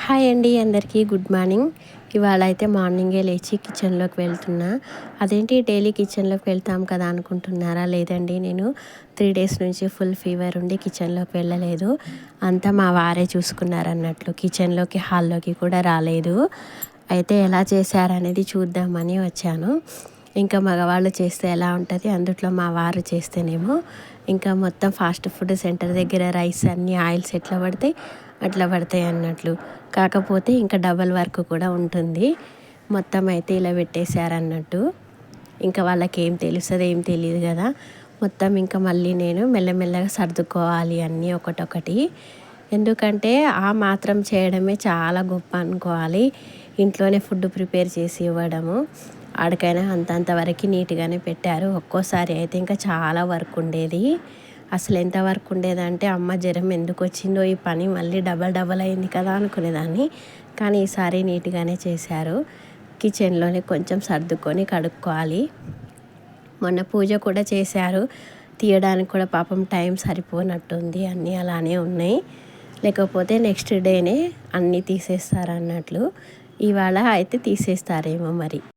Hi అండి, అందరికీ good morning. ఇవాళ అయితే మార్నింగే లేచి కిచెన్లోకి వెళ్తున్నా. అదేంటి డైలీ కిచెన్లోకి వెళ్తాం కదా అనుకుంటున్నారా? లేదండి, నేను 3 డేస్ నుంచి ఫుల్ ఫీవర్ ఉండి కిచెన్లోకి వెళ్ళలేదు. అంతా మా వారే చూసుకున్నారన్నట్లు. కిచెన్లోకి, హాల్లోకి కూడా రాలేదు. అయితే ఎలా చేశారనేది చూద్దామని వచ్చాను. ఇంకా మగవాళ్ళు చేస్తే ఎలా ఉంటుంది, అందుట్లో మా వారు చేస్తేనేమో ఇంకా మొత్తం ఫాస్ట్ ఫుడ్ సెంటర్ దగ్గర రైస్ అన్నీ ఆయిల్స్ ఎట్లా పడతాయి అట్లా పడతాయి అన్నట్లు. కాకపోతే ఇంకా డబల్ వర్క్ కూడా ఉంటుంది. మొత్తం అయితే ఇలా పెట్టేశారన్నట్టు. ఇంకా వాళ్ళకి ఏం తెలుస్తుంది, ఏం తెలియదు కదా. మొత్తం ఇంకా మళ్ళీ నేను మెల్లమెల్లగా సర్దుకోవాలి అన్నీ ఒకటొకటి. ఎందుకంటే ఆ మాత్రం చేయడమే చాలా గొప్ప అనుకోవాలి. ఇంట్లోనే ఫుడ్ ప్రిపేర్ చేసి ఇవ్వడము. ఆడికైనా అంతంతవరకు నీట్గానే పెట్టారు. ఒక్కోసారి అయితే ఇంకా చాలా వర్క్ ఉండేది. అసలు ఎంత వర్క్ ఉండేదంటే అమ్మ జ్వరం ఎందుకు వచ్చిందో, ఈ పని మళ్ళీ డబల్ అయింది కదా అనుకునేదాన్ని. కానీ ఈసారి నీట్గానే చేశారు. కిచెన్లోనే కొంచెం సర్దుకొని కడుక్కోవాలి. మొన్న పూజ కూడా చేశారు. తీయడానికి కూడా పాపం టైం సరిపోనట్టుంది. అన్నీ అలానే ఉన్నాయి. లేకపోతే నెక్స్ట్ డేనే అన్నీ తీసేస్తారన్నట్లు. ఇవాళ అయితే తీసేస్తారేమో మరి.